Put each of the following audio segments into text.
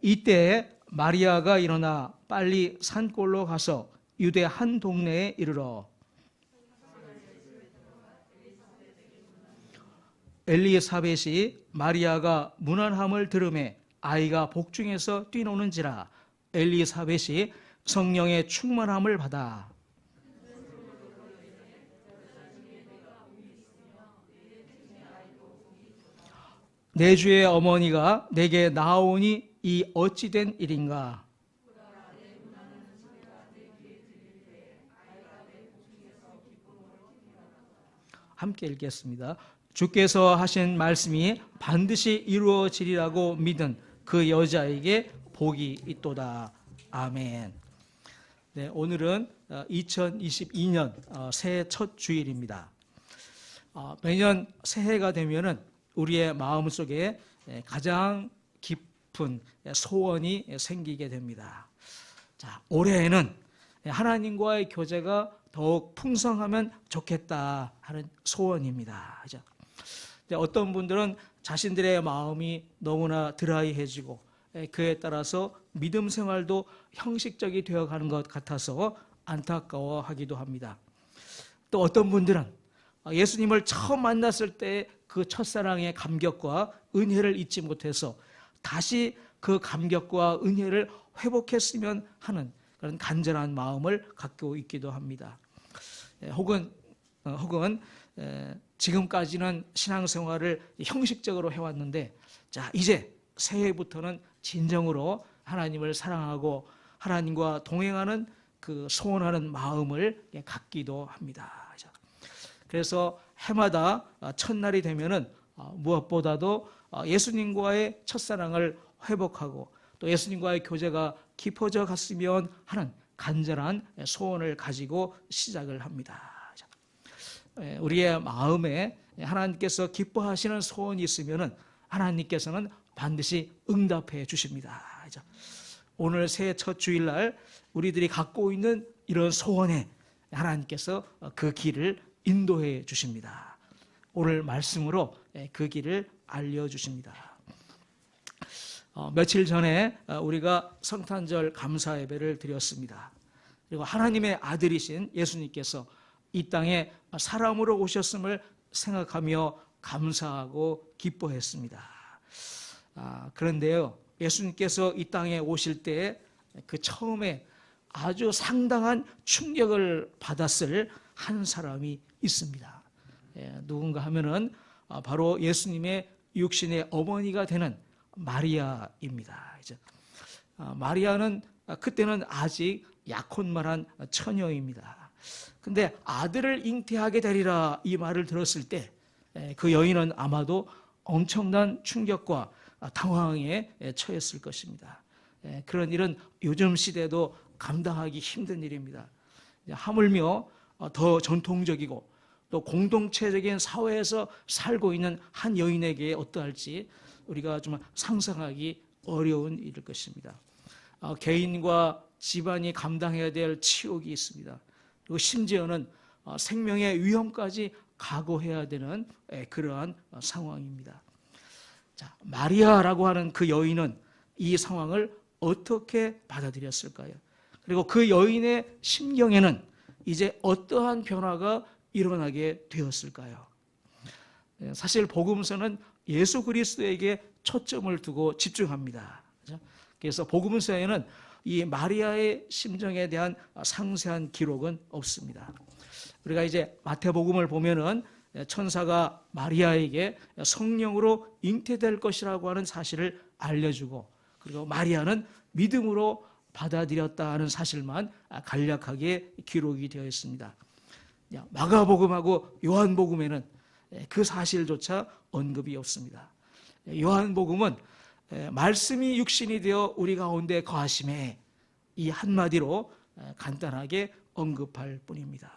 이때 마리아가 일어나 빨리 산골로 가서 유대 한 동네에 이르러 엘리사벳이 마리아가 문안함을 들으매 아이가 복중에서 뛰노는지라 엘리사벳이 성령의 충만함을 받아 내 주의 어머니가 내게 나오니 이 어찌된 일인가. 함께 읽겠습니다. 주께서 하신 말씀이 반드시 이루어지리라고 믿은 그 여자에게 복이 있도다. 아멘. 네, 오늘은 2022년 새해 첫 주일입니다. 매년 새해가 되면은 우리의 마음속에 가장 깊은 소원이 생기게 됩니다. 자, 올해에는 하나님과의 교제가 더욱 풍성하면 좋겠다 하는 소원입니다. 그죠? 어떤 분들은 자신들의 마음이 너무나 드라이해지고 그에 따라서 믿음 생활도 형식적이 되어가는 것 같아서 안타까워하기도 합니다. 또 어떤 분들은 예수님을 처음 만났을 때 그 첫사랑의 감격과 은혜를 잊지 못해서 다시 그 감격과 은혜를 회복했으면 하는 그런 간절한 마음을 갖고 있기도 합니다. 혹은 지금까지는 신앙생활을 형식적으로 해왔는데 자, 이제 새해부터는 진정으로 하나님을 사랑하고 하나님과 동행하는 그 소원하는 마음을 갖기도 합니다. 그래서 해마다 첫날이 되면은 무엇보다도 예수님과의 첫사랑을 회복하고 또 예수님과의 교제가 깊어져 갔으면 하는 간절한 소원을 가지고 시작을 합니다. 우리의 마음에 하나님께서 기뻐하시는 소원이 있으면은 하나님께서는 반드시 응답해 주십니다. 오늘 새해 첫 주일날 우리들이 갖고 있는 이런 소원에 하나님께서 그 길을 인도해 주십니다. 오늘 말씀으로 그 길을 알려주십니다. 며칠 전에 우리가 성탄절 감사 예배를 드렸습니다. 그리고 하나님의 아들이신 예수님께서 이 땅에 사람으로 오셨음을 생각하며 감사하고 기뻐했습니다. 그런데요, 예수님께서 이 땅에 오실 때 그 처음에 아주 상당한 충격을 받았을 한 사람이 있습니다. 누군가 하면은 바로 예수님의 육신의 어머니가 되는 마리아입니다. 마리아는 그때는 아직 약혼말한 처녀입니다. 근데 아들을 잉태하게 되리라 이 말을 들었을 때 그 여인은 아마도 엄청난 충격과 당황에 처했을 것입니다. 그런 일은 요즘 시대도 감당하기 힘든 일입니다. 하물며 더 전통적이고 또 공동체적인 사회에서 살고 있는 한 여인에게 어떠할지 우리가 좀 상상하기 어려운 일일 것입니다. 개인과 집안이 감당해야 될 치욕이 있습니다. 그리고 심지어는 생명의 위험까지 각오해야 되는 그러한 상황입니다. 자, 마리아라고 하는 그 여인은 이 상황을 어떻게 받아들였을까요? 그리고 그 여인의 심경에는 이제 어떠한 변화가 일어나게 되었을까요? 사실 복음서는 예수 그리스도에게 초점을 두고 집중합니다. 그래서 복음서에는 이 마리아의 심정에 대한 상세한 기록은 없습니다. 우리가 이제 마태복음을 보면은 천사가 마리아에게 성령으로 잉태될 것이라고 하는 사실을 알려주고 그리고 마리아는 믿음으로 받아들였다 하는 사실만 간략하게 기록이 되어 있습니다. 마가복음하고 요한복음에는 그 사실조차 언급이 없습니다. 요한복음은 말씀이 육신이 되어 우리 가운데 거하심에 이 한마디로 간단하게 언급할 뿐입니다.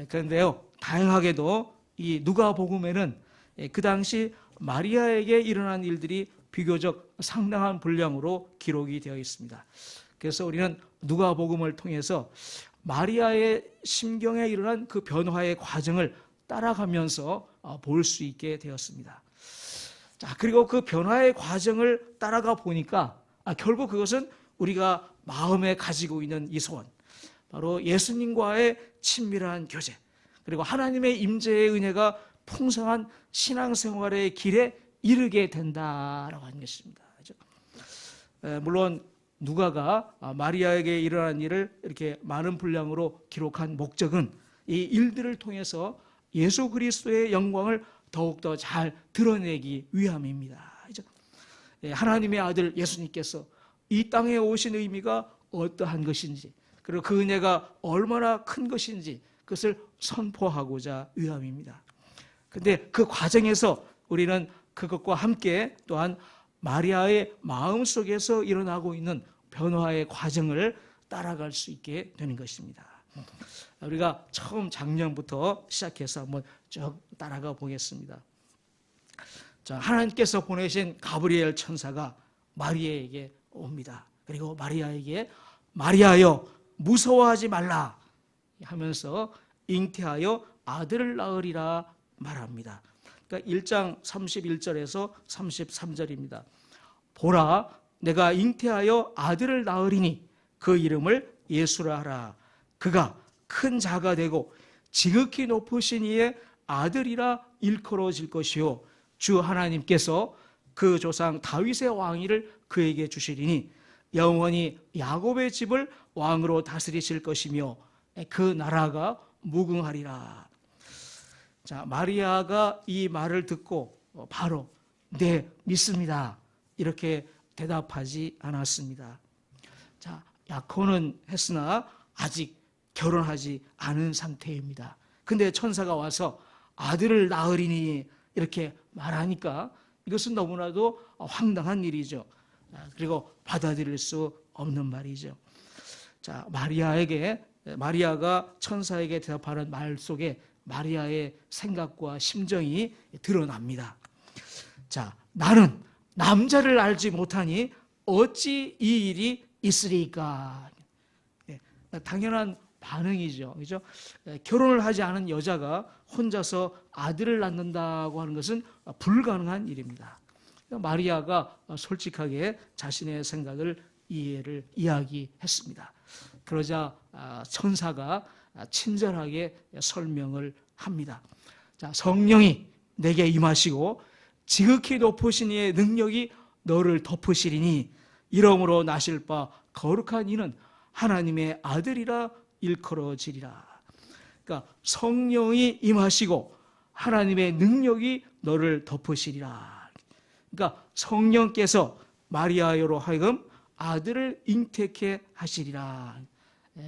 그런데요, 다행하게도 이 누가복음에는 그 당시 마리아에게 일어난 일들이 비교적 상당한 분량으로 기록이 되어 있습니다. 그래서 우리는 누가복음을 통해서 마리아의 심경에 일어난 그 변화의 과정을 따라가면서 볼 수 있게 되었습니다. 자, 그리고 그 변화의 과정을 따라가 보니까 결국 그것은 우리가 마음에 가지고 있는 이 소원, 바로 예수님과의 친밀한 교제, 그리고 하나님의 임재의 은혜가 풍성한 신앙생활의 길에 이르게 된다라고 하는 것입니다. 물론 누가가 마리아에게 일어난 일을 이렇게 많은 분량으로 기록한 목적은 이 일들을 통해서 예수 그리스도의 영광을 더욱더 잘 드러내기 위함입니다. 하나님의 아들 예수님께서 이 땅에 오신 의미가 어떠한 것인지, 그리고 그 은혜가 얼마나 큰 것인지 그것을 선포하고자 위함입니다. 그런데 그 과정에서 우리는 그것과 함께 또한 마리아의 마음속에서 일어나고 있는 변화의 과정을 따라갈 수 있게 되는 것입니다. 우리가 처음 작년부터 시작해서 한번 쭉 따라가 보겠습니다. 자, 하나님께서 보내신 가브리엘 천사가 마리아에게 옵니다. 그리고 마리아에게 마리아여 무서워하지 말라 하면서 잉태하여 아들을 낳으리라 말합니다. 그러니까 1장 31절에서 33절입니다. 보라, 내가 잉태하여 아들을 낳으리니 그 이름을 예수라 하라. 그가 큰 자가 되고 지극히 높으신 이의 아들이라 일컬어질 것이요 주 하나님께서 그 조상 다윗의 왕위를 그에게 주시리니 영원히 야곱의 집을 왕으로 다스리실 것이며 그 나라가 무궁하리라. 자, 마리아가 이 말을 듣고 바로 네, 믿습니다, 이렇게 대답하지 않았습니다. 자, 약혼은 했으나 아직 결혼하지 않은 상태입니다. 근데 천사가 와서 아들을 낳으리니 이렇게 말하니까 이것은 너무나도 황당한 일이죠. 그리고 받아들일 수 없는 말이죠. 자, 마리아가 천사에게 대답하는 말 속에 마리아의 생각과 심정이 드러납니다. 자, 나는 남자를 알지 못하니 어찌 이 일이 있으리까? 당연한 반응이죠. 그죠? 결혼을 하지 않은 여자가 혼자서 아들을 낳는다고 하는 것은 불가능한 일입니다. 마리아가 솔직하게 자신의 생각을 이야기했습니다. 그러자 천사가 친절하게 설명을 합니다. 자, 성령이 내게 임하시고 지극히 높으신 이의 능력이 너를 덮으시리니 이러므로 나실 바 거룩한 이는 하나님의 아들이라 일컬어지리라. 그러니까 성령이 임하시고 하나님의 능력이 너를 덮으시리라. 그러니까 성령께서 마리아로 하여금 아들을 잉태케 하시리라.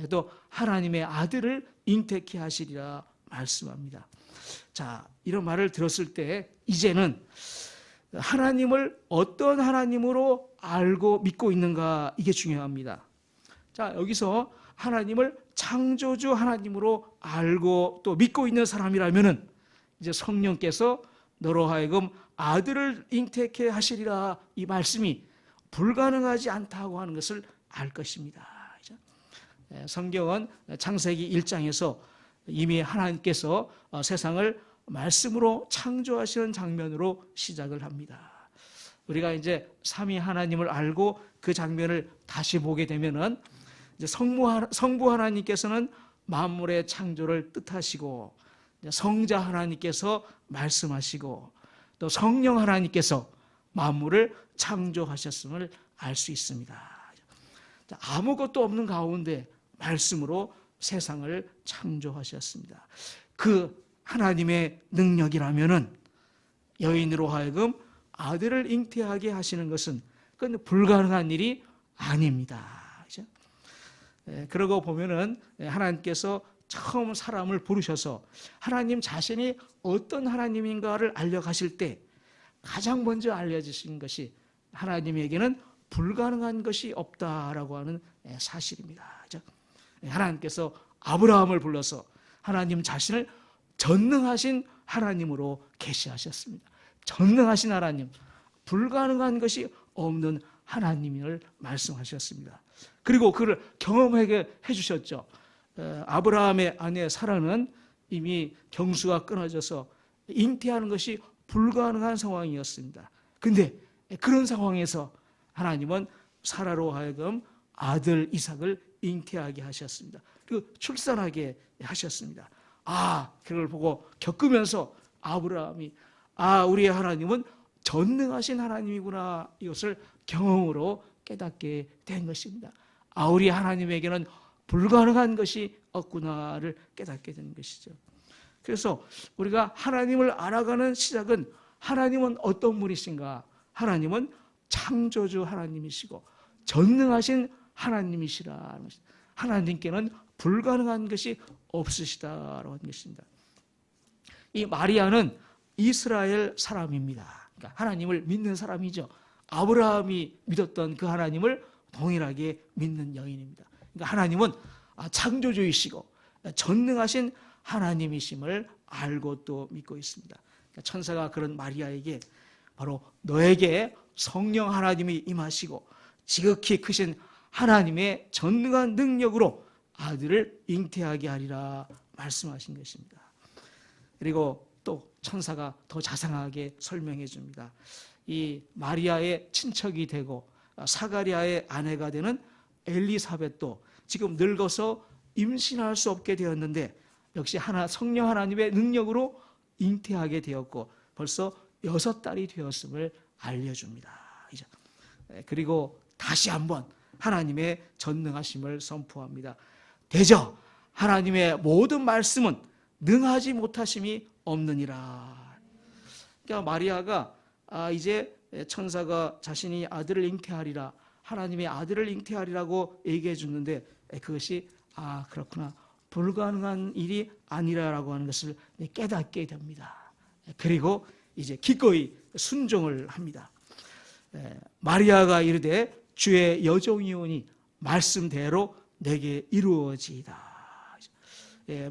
또 하나님의 아들을 잉태케 하시리라 말씀합니다. 자, 이런 말을 들었을 때 이제는 하나님을 어떤 하나님으로 알고 믿고 있는가, 이게 중요합니다. 자, 여기서 하나님을 창조주 하나님으로 알고 또 믿고 있는 사람이라면은 이제 성령께서 너로 하여금 아들을 잉태케 하시리라, 이 말씀이 불가능하지 않다고 하는 것을 알 것입니다. 성경은 창세기 1장에서 이미 하나님께서 세상을 말씀으로 창조하시는 장면으로 시작을 합니다. 우리가 이제 삼위 하나님을 알고 그 장면을 다시 보게 되면은 이제 성부 하나님께서는 만물의 창조를 뜻하시고, 성자 하나님께서 말씀하시고, 또 성령 하나님께서 만물을 창조하셨음을 알 수 있습니다. 아무것도 없는 가운데 말씀으로 세상을 창조하셨습니다. 그 하나님의 능력이라면은 여인으로 하여금 아들을 잉태하게 하시는 것은 그건 불가능한 일이 아닙니다. 그렇죠? 그러고 보면은 하나님께서 처음 사람을 부르셔서 하나님 자신이 어떤 하나님인가를 알려가실 때 가장 먼저 알려주신 것이 하나님에게는 불가능한 것이 없다라고 하는 사실입니다. 그렇죠? 하나님께서 아브라함을 불러서 하나님 자신을 전능하신 하나님으로 계시하셨습니다. 전능하신 하나님, 불가능한 것이 없는 하나님을 말씀하셨습니다. 그리고 그를 경험하게 해주셨죠. 아브라함의 아내 사라는 이미 경수가 끊어져서 잉태하는 것이 불가능한 상황이었습니다. 근데 그런 상황에서 하나님은 사라로 하여금 아들 이삭을 잉태하게 하셨습니다. 그리고 출산하게 하셨습니다. 그걸 보고 겪으면서 아브라함이 우리의 하나님은 전능하신 하나님이구나, 이것을 경험으로 깨닫게 된 것입니다. 우리 하나님에게는 불가능한 것이 없구나를 깨닫게 된 것이죠. 그래서 우리가 하나님을 알아가는 시작은, 하나님은 어떤 분이신가? 하나님은 창조주 하나님이시고 전능하신 하나님이시라. 하나님께는 불가능한 것이 없으시다라고 하는 것입니다. 이 마리아는 이스라엘 사람입니다. 그러니까 하나님을 믿는 사람이죠. 아브라함이 믿었던 그 하나님을 동일하게 믿는 여인입니다. 그러니까 하나님은 창조주이시고 전능하신 하나님이심을 알고 또 믿고 있습니다. 그러니까 천사가 그런 마리아에게 바로 너에게 성령 하나님이 임하시고 지극히 크신 하나님의 전능한 능력으로 아들을 잉태하게 하리라 말씀하신 것입니다. 그리고 또 천사가 더 자상하게 설명해 줍니다. 이 마리아의 친척이 되고 사가랴의 아내가 되는 엘리사벳도 지금 늙어서 임신할 수 없게 되었는데 역시 성령 하나님의 능력으로 잉태하게 되었고 벌써 6달이 되었음을 알려줍니다. 그리고 다시 한번 하나님의 전능하심을 선포합니다. 대저 하나님의 모든 말씀은 능하지 못하심이 없느니라. 그러니까 마리아가 이제 천사가 자신이 아들을 잉태하리라, 하나님의 아들을 잉태하리라고 얘기해 주는데 그것이 그렇구나, 불가능한 일이 아니라라고 하는 것을 깨닫게 됩니다. 그리고 이제 기꺼이 순종을 합니다. 마리아가 이르되 주의 여종이오니 말씀대로 내게 이루어지이다.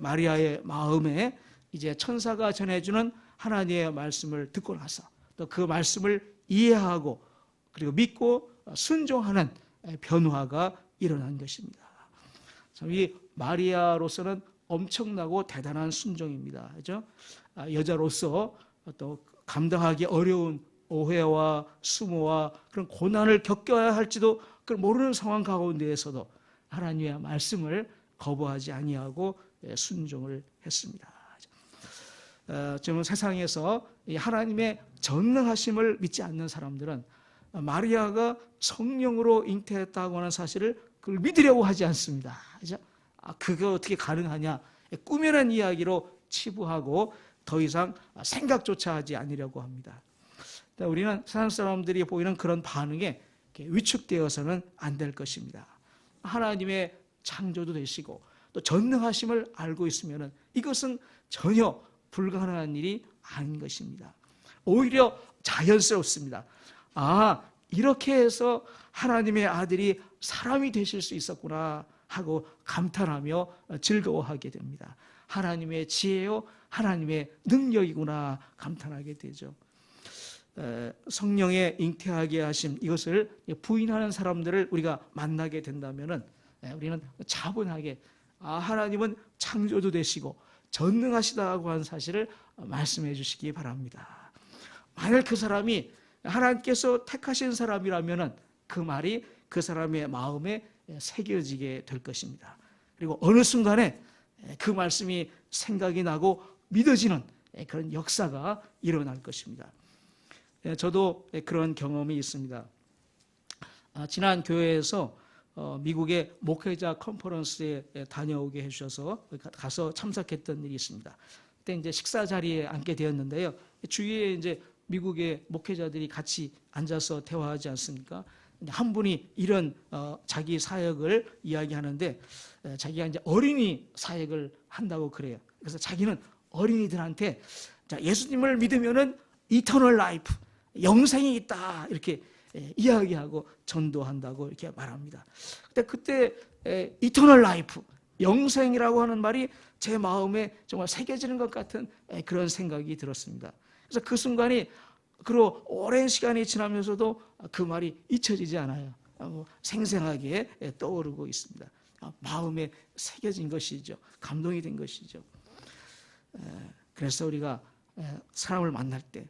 마리아의 마음에 이제 천사가 전해주는 하나님의 말씀을 듣고 나서 또 그 말씀을 이해하고 그리고 믿고 순종하는 변화가 일어난 것입니다. 참 이 마리아로서는 엄청나고 대단한 순종입니다. 그렇죠? 여자로서 또 감당하기 어려운 오해와 수모와 그런 고난을 겪어야 할지도 모르는 상황 가운데에서도 하나님의 말씀을 거부하지 아니하고 순종을 했습니다. 지금 세상에서 하나님의 전능하심을 믿지 않는 사람들은 마리아가 성령으로 잉태했다고 하는 사실을 그걸 믿으려고 하지 않습니다. 그거 어떻게 가능하냐? 꾸며낸 이야기로 치부하고 더 이상 생각조차 하지 않으려고 합니다. 우리는 세상 사람들이 보이는 그런 반응에 위축되어서는 안 될 것입니다. 하나님의 창조도 되시고 또 전능하심을 알고 있으면 이것은 전혀 불가능한 일이 아닌 것입니다. 오히려 자연스럽습니다. 이렇게 해서 하나님의 아들이 사람이 되실 수 있었구나 하고 감탄하며 즐거워하게 됩니다. 하나님의 지혜요, 하나님의 능력이구나 감탄하게 되죠. 성령의 잉태하게 하심, 이것을 부인하는 사람들을 우리가 만나게 된다면 우리는 차분하게 하나님은 창조도 되시고 전능하시다고 하는 사실을 말씀해 주시기 바랍니다. 만약 그 사람이 하나님께서 택하신 사람이라면 그 말이 그 사람의 마음에 새겨지게 될 것입니다. 그리고 어느 순간에 그 말씀이 생각이 나고 믿어지는 그런 역사가 일어날 것입니다. 저도 그런 경험이 있습니다. 지난 교회에서 미국의 목회자 컨퍼런스에 다녀오게 해주셔서 가서 참석했던 일이 있습니다. 그때 이제 식사 자리에 앉게 되었는데요. 주위에 이제 미국의 목회자들이 같이 앉아서 대화하지 않습니까? 한 분이 이런 자기 사역을 이야기하는데 자기가 이제 어린이 사역을 한다고 그래요. 그래서 자기는 어린이들한테 예수님을 믿으면은 이터널 라이프, 영생이 있다 이렇게 이야기하고 전도한다고 이렇게 말합니다. 그때 이터널 라이프, 영생이라고 하는 말이 제 마음에 정말 새겨지는 것 같은 그런 생각이 들었습니다. 그래서 그 순간이 그리고 오랜 시간이 지나면서도 그 말이 잊혀지지 않아요. 생생하게 떠오르고 있습니다. 마음에 새겨진 것이죠. 감동이 된 것이죠. 그래서 우리가 사람을 만날 때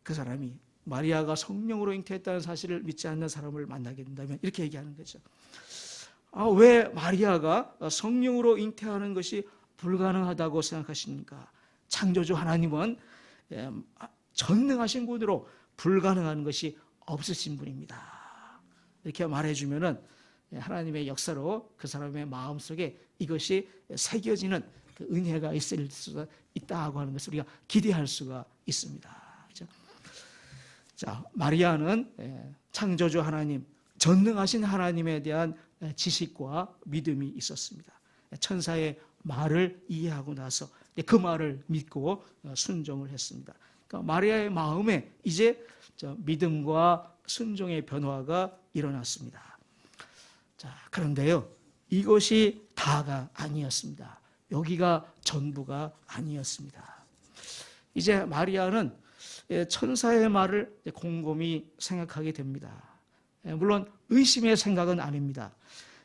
그 사람이 마리아가 성령으로 잉태했다는 사실을 믿지 않는 사람을 만나게 된다면 이렇게 얘기하는 거죠. 왜 마리아가 성령으로 잉태하는 것이 불가능하다고 생각하십니까? 창조주 하나님은 전능하신 분으로 불가능한 것이 없으신 분입니다. 이렇게 말해주면은 하나님의 역사로 그 사람의 마음속에 이것이 새겨지는 그 은혜가 있을 수 있다고 하는 것을 우리가 기대할 수가 있습니다. 그렇죠? 자, 마리아는 창조주 하나님, 전능하신 하나님에 대한 지식과 믿음이 있었습니다. 천사의 말을 이해하고 나서 그 말을 믿고 순종을 했습니다. 그러니까 마리아의 마음에 이제 믿음과 순종의 변화가 일어났습니다. 자, 그런데요, 이것이 다가 아니었습니다. 여기가 전부가 아니었습니다. 이제 마리아는 천사의 말을 곰곰이 생각하게 됩니다. 물론 의심의 생각은 아닙니다.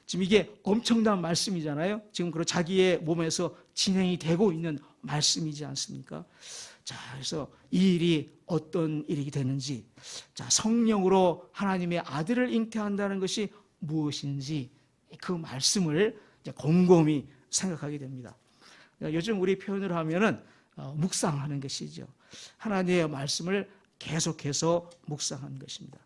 지금 이게 엄청난 말씀이잖아요. 지금 그리고 자기의 몸에서 진행이 되고 있는 말씀이지 않습니까? 자, 그래서 이 일이 어떤 일이 되는지, 자, 성령으로 하나님의 아들을 잉태한다는 것이 무엇인지 그 말씀을 곰곰이 생각하게 됩니다. 요즘 우리 표현을 하면은 묵상하는 것이죠. 하나님의 말씀을 계속해서 묵상하는 것입니다.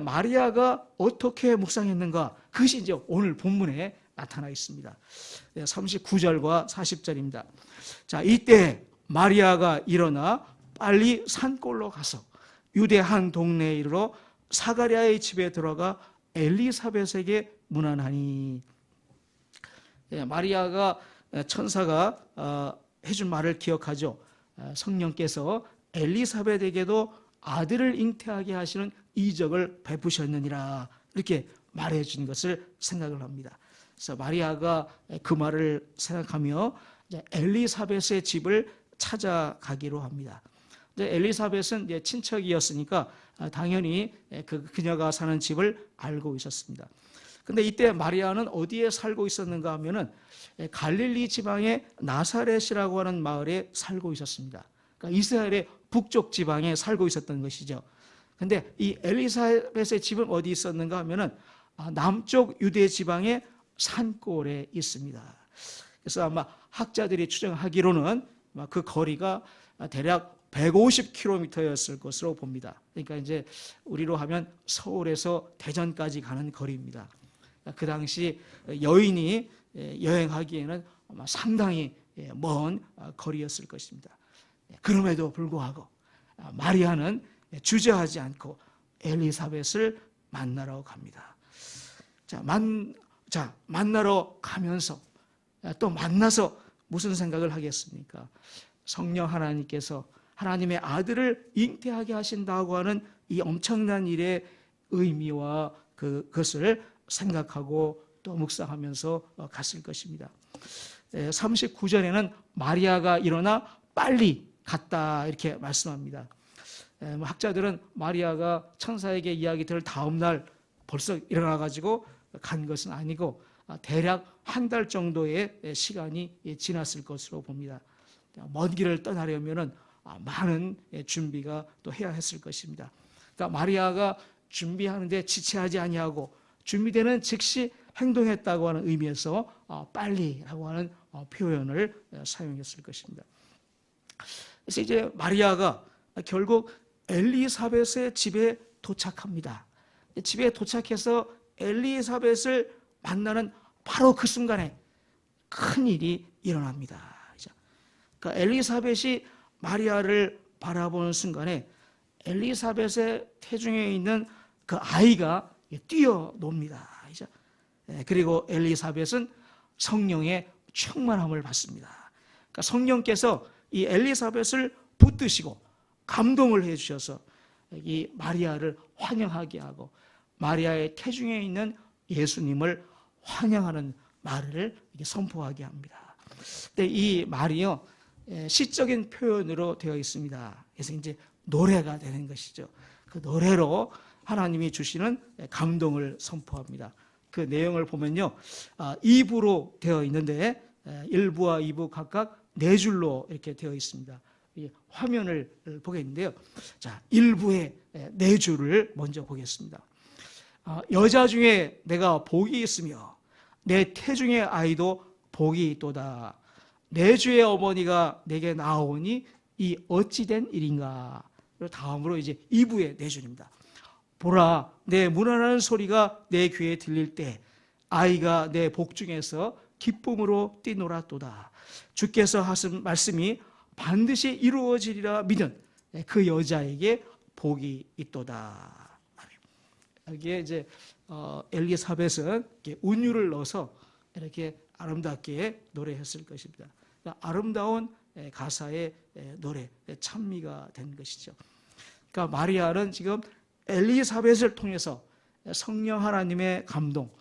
마리아가 어떻게 묵상했는가? 그것이 이제 오늘 본문에 나타나 있습니다. 39절과 40절입니다. 자, 이때 마리아가 일어나 빨리 산골로 가서 유대 한 동네에 이르러 사가랴의 집에 들어가 엘리사벳에게 문안하니. 마리아가 천사가 해준 말을 기억하죠. 성령께서 엘리사벳에게도 아들을 잉태하게 하시는 이적을 베푸셨느니라, 이렇게 말해준 것을 생각을 합니다. 그래서 마리아가 그 말을 생각하며 엘리사벳의 집을 찾아가기로 합니다. 엘리사벳은 이제 친척이었으니까 당연히 그녀가 사는 집을 알고 있었습니다. 근데 이때 마리아는 어디에 살고 있었는가 하면은 갈릴리 지방의 나사렛이라고 하는 마을에 살고 있었습니다. 그러니까 이스라엘의 북쪽 지방에 살고 있었던 것이죠. 근데 이 엘리사벳의 집은 어디 있었는가 하면은 남쪽 유대 지방의 산골에 있습니다. 그래서 아마 학자들이 추정하기로는 그 거리가 대략 150km였을 것으로 봅니다. 그러니까 이제 우리로 하면 서울에서 대전까지 가는 거리입니다. 그 당시 여인이 여행하기에는 아마 상당히 먼 거리였을 것입니다. 그럼에도 불구하고 마리아는 주저하지 않고 엘리사벳을 만나러 갑니다. 자, 만나러 가면서 또 만나서 무슨 생각을 하겠습니까? 성령 하나님께서 하나님의 아들을 잉태하게 하신다고 하는 이 엄청난 일의 의미와 그것을 생각하고 또 묵상하면서 갔을 것입니다. 39절에는 마리아가 일어나 빨리 갔다, 이렇게 말씀합니다. 학자들은 마리아가 천사에게 이야기 들을 다음 날 벌써 일어나가지고 간 것은 아니고 대략 한 달 정도의 시간이 지났을 것으로 봅니다. 먼 길을 떠나려면은 많은 준비가 또 해야 했을 것입니다. 그러니까 마리아가 준비하는데 지체하지 아니하고 준비되는 즉시 행동했다고 하는 의미에서 빨리라고 하는 표현을 사용했을 것입니다. 그래서 이제 마리아가 결국 엘리사벳의 집에 도착합니다. 집에 도착해서 엘리사벳을 만나는 바로 그 순간에 큰 일이 일어납니다. 그러니까 엘리사벳이 마리아를 바라보는 순간에 엘리사벳의 태중에 있는 그 아이가 뛰어놉니다. 그리고 엘리사벳은 성령의 충만함을 받습니다. 그러니까 성령께서 이 엘리사벳을 붙드시고 감동을 해주셔서 이 마리아를 환영하게 하고 마리아의 태중에 있는 예수님을 환영하는 말을 선포하게 합니다. 근데 이 말이요, 시적인 표현으로 되어 있습니다. 그래서 이제 노래가 되는 것이죠. 그 노래로 하나님이 주시는 감동을 선포합니다. 그 내용을 보면요, 2부로 되어 있는데 1부와 2부 각각 4줄로 이렇게 되어 있습니다. 화면을 보겠는데요. 자, 일부의 네 줄을 먼저 보겠습니다. 여자 중에 내가 복이 있으며 내 태중의 아이도 복이 있도다. 내 주의 어머니가 내게 나오니 이 어찌된 일인가. 다음으로 이제 2부의 네 줄입니다. 보라, 내 문안하는 소리가 내 귀에 들릴 때 아이가 내 복 중에서 기쁨으로 뛰놀았도다. 주께서 하신 말씀이 반드시 이루어지리라 믿은 그 여자에게 복이 있도다. 여기에 이제 엘리사벳은 운율을 넣어서 이렇게 아름답게 노래했을 것입니다. 그러니까 아름다운 가사의 노래, 찬미가 된 것이죠. 그러니까 마리아는 지금 엘리사벳을 통해서 성령 하나님의 감동,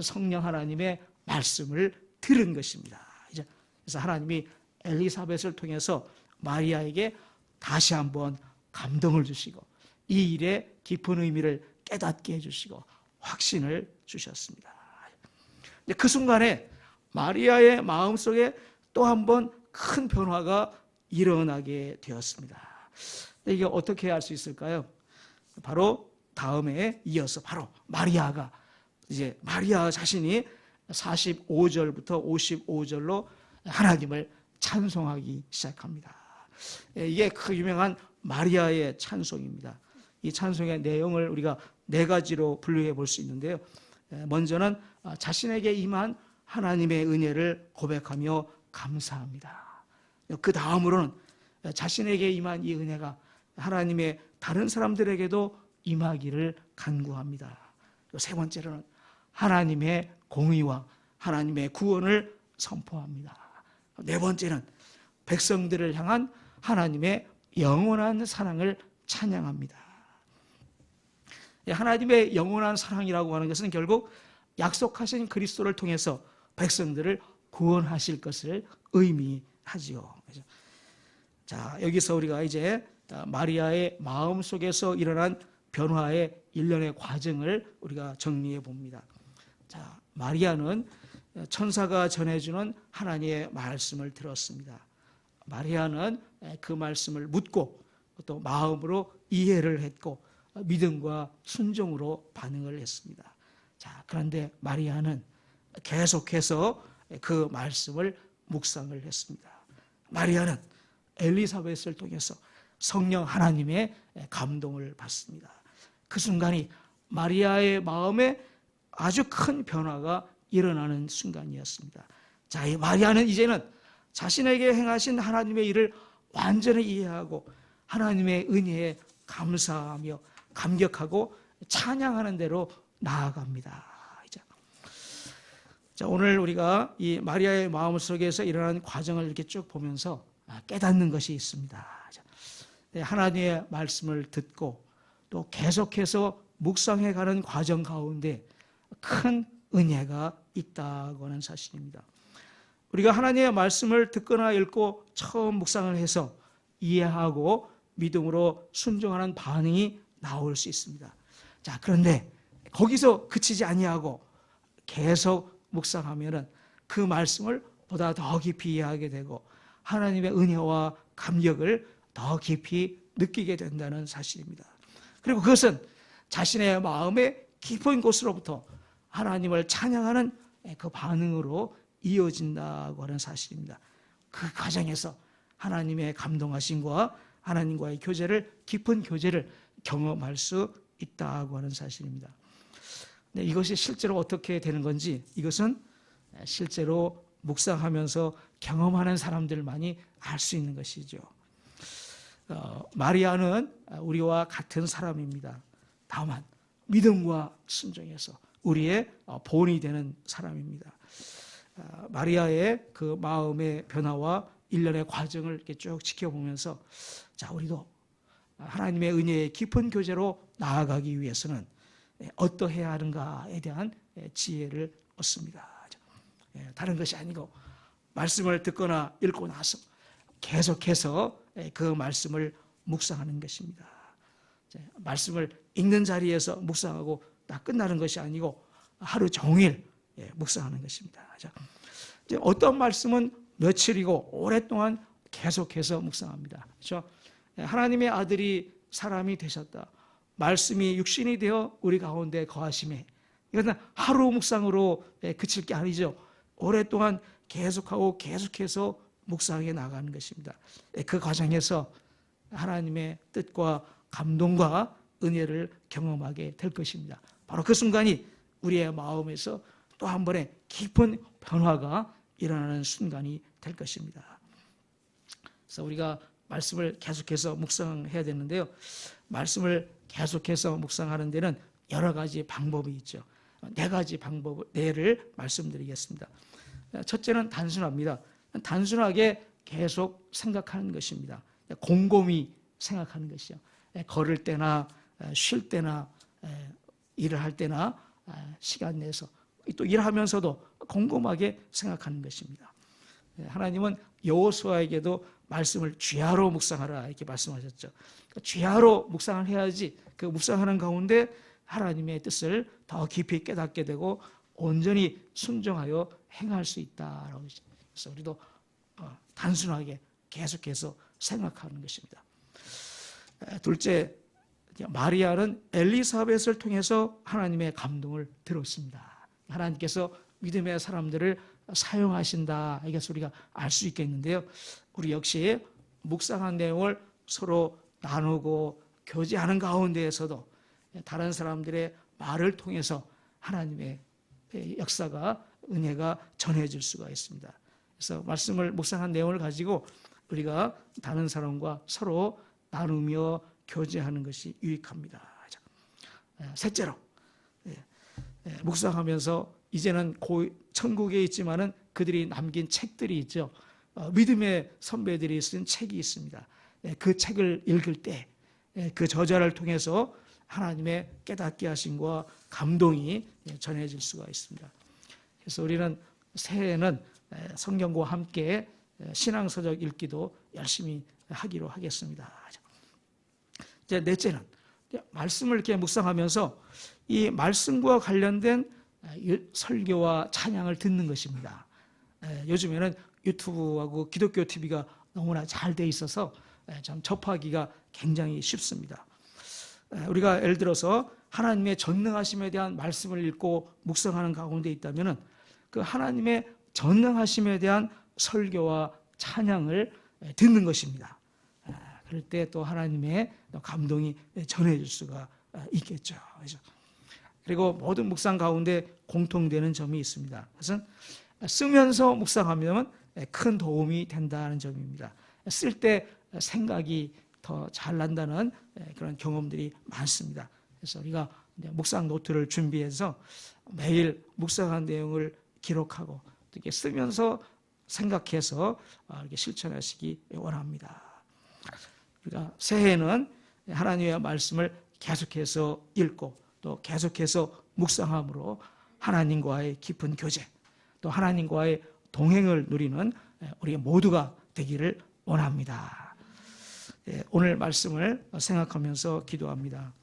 성령 하나님의 말씀을 들은 것입니다. 그래서 하나님이 엘리사벳을 통해서 마리아에게 다시 한번 감동을 주시고 이 일의 깊은 의미를 깨닫게 해주시고 확신을 주셨습니다. 그 순간에 마리아의 마음속에 또 한 번 큰 변화가 일어나게 되었습니다. 이게 어떻게 할 수 있을까요? 바로 다음에 이어서 바로 마리아가 이제 마리아 자신이 45절부터 55절로 하나님을 찬송하기 시작합니다. 이게 그 유명한 마리아의 찬송입니다. 이 찬송의 내용을 우리가 네 가지로 분류해 볼 수 있는데요. 먼저는 자신에게 임한 하나님의 은혜를 고백하며 감사합니다. 그 다음으로는 자신에게 임한 이 은혜가 하나님의 다른 사람들에게도 임하기를 간구합니다. 세 번째로는 하나님의 공의와 하나님의 구원을 선포합니다. 네 번째는 백성들을 향한 하나님의 영원한 사랑을 찬양합니다. 하나님의 영원한 사랑이라고 하는 것은 결국 약속하신 그리스도를 통해서 백성들을 구원하실 것을 의미하지요. 자, 여기서 우리가 이제 마리아의 마음 속에서 일어난 변화의 일련의 과정을 우리가 정리해 봅니다. 자, 마리아는 천사가 전해주는 하나님의 말씀을 들었습니다. 마리아는 그 말씀을 묻고 또 마음으로 이해를 했고 믿음과 순종으로 반응을 했습니다. 자, 그런데 마리아는 계속해서 그 말씀을 묵상을 했습니다. 마리아는 엘리사벳을 통해서 성령 하나님의 감동을 받습니다. 그 순간이 마리아의 마음에 아주 큰 변화가 일어나는 순간이었습니다. 자, 이 마리아는 이제는 자신에게 행하신 하나님의 일을 완전히 이해하고 하나님의 은혜에 감사하며 감격하고 찬양하는 대로 나아갑니다. 자, 오늘 우리가 이 마리아의 마음 속에서 일어나는 과정을 이렇게 쭉 보면서 깨닫는 것이 있습니다. 하나님의 말씀을 듣고 또 계속해서 묵상해가는 과정 가운데 큰 은혜가 있다고 하는 사실입니다. 우리가 하나님의 말씀을 듣거나 읽고 처음 묵상을 해서 이해하고 믿음으로 순종하는 반응이 나올 수 있습니다. 자, 그런데 거기서 그치지 아니하고 계속 묵상하면은 그 말씀을 보다 더 깊이 이해하게 되고 하나님의 은혜와 감격을 더 깊이 느끼게 된다는 사실입니다. 그리고 그것은 자신의 마음의 깊은 곳으로부터 하나님을 찬양하는 그 반응으로 이어진다고 하는 사실입니다. 그 과정에서 하나님의 감동하심과 하나님과의 교제를 깊은 교제를 경험할 수 있다고 하는 사실입니다. 네, 이것이 실제로 어떻게 되는 건지 이것은 실제로 묵상하면서 경험하는 사람들만이 알 수 있는 것이죠. 마리아는 우리와 같은 사람입니다. 다만 믿음과 순종에서 우리의 본이 되는 사람입니다. 마리아의 그 마음의 변화와 일련의 과정을 이렇게 쭉 지켜보면서 자, 우리도 하나님의 은혜의 깊은 교제로 나아가기 위해서는 어떠해야 하는가에 대한 지혜를 얻습니다. 다른 것이 아니고 말씀을 듣거나 읽고 나서 계속해서 그 말씀을 묵상하는 것입니다. 말씀을 읽는 자리에서 묵상하고 다 끝나는 것이 아니고 하루 종일 묵상하는 것입니다. 어떤 말씀은 며칠이고 오랫동안 계속해서 묵상합니다. 그렇죠? 하나님의 아들이 사람이 되셨다. 말씀이 육신이 되어 우리 가운데 거하심에, 이것은 하루 묵상으로 그칠 게 아니죠. 오랫동안 계속하고 계속해서 묵상해 나가는 것입니다. 그 과정에서 하나님의 뜻과 감동과 은혜를 경험하게 될 것입니다. 바로 그 순간이 우리의 마음에서 또 한 번의 깊은 변화가 일어나는 순간이 될 것입니다. 그래서 우리가 말씀을 계속해서 묵상해야 되는데요. 말씀을 계속해서 묵상하는 데는 여러 가지 방법이 있죠. 네 가지 네를 말씀드리겠습니다. 첫째는 단순합니다. 단순하게 계속 생각하는 것입니다. 곰곰이 생각하는 것이요. 걸을 때나 쉴 때나 일을 할 때나 시간 내서 또 일하면서도 곰곰하게 생각하는 것입니다. 하나님은 여호수아에게도 말씀을 쥐하로 묵상하라 이렇게 말씀하셨죠. 쥐하로 묵상을 해야지 그 묵상하는 가운데 하나님의 뜻을 더 깊이 깨닫게 되고 온전히 순종하여 행할 수 있다라고. 그래서 우리도 단순하게 계속해서 생각하는 것입니다. 둘째, 마리아는 엘리사벳을 통해서 하나님의 감동을 들었습니다. 하나님께서 믿음의 사람들을 사용하신다, 이것을 우리가 알 수 있겠는데요. 우리 역시 묵상한 내용을 서로 나누고 교제하는 가운데에서도 다른 사람들의 말을 통해서 하나님의 역사가, 은혜가 전해질 수가 있습니다. 그래서 말씀을 묵상한 내용을 가지고 우리가 다른 사람과 서로 나누며 교제하는 것이 유익합니다. 셋째로, 묵상하면서 이제는 천국에 있지만은 그들이 남긴 책들이 있죠. 믿음의 선배들이 쓴 책이 있습니다. 그 책을 읽을 때 그 저자를 통해서 하나님의 깨닫게 하심과 감동이 전해질 수가 있습니다. 그래서 우리는 새해에는 성경과 함께 신앙서적 읽기도 열심히 하기로 하겠습니다. 이제 넷째는 말씀을 이렇게 묵상하면서 이 말씀과 관련된 설교와 찬양을 듣는 것입니다. 요즘에는 유튜브하고 기독교 TV가 너무나 잘 돼 있어서 참 접하기가 굉장히 쉽습니다. 우리가 예를 들어서 하나님의 전능하심에 대한 말씀을 읽고 묵상하는 가운데 있다면 그 하나님의 전능하심에 대한 설교와 찬양을 듣는 것입니다. 그럴 때 또 하나님의 감동이 전해질 수가 있겠죠. 그렇죠? 그리고 모든 묵상 가운데 공통되는 점이 있습니다. 그것은 쓰면서 묵상하면 큰 도움이 된다는 점입니다. 쓸 때 생각이 더 잘 난다는 그런 경험들이 많습니다. 그래서 우리가 묵상 노트를 준비해서 매일 묵상한 내용을 기록하고 이렇게 쓰면서 생각해서 이렇게 실천하시기 원합니다. 우리가 새해에는 하나님의 말씀을 계속해서 읽고 또 계속해서 묵상함으로 하나님과의 깊은 교제, 또 하나님과의 동행을 누리는 우리 모두가 되기를 원합니다. 오늘 말씀을 생각하면서 기도합니다.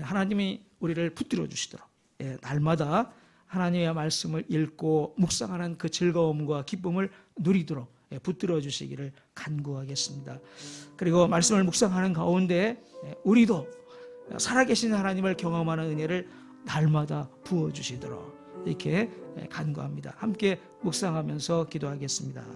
하나님이 우리를 붙들어 주시도록 날마다 하나님의 말씀을 읽고 묵상하는 그 즐거움과 기쁨을 누리도록 붙들어 주시기를 간구하겠습니다. 그리고 말씀을 묵상하는 가운데 우리도 살아계신 하나님을 경험하는 은혜를 날마다 부어주시도록 이렇게 간구합니다. 함께 묵상하면서 기도하겠습니다.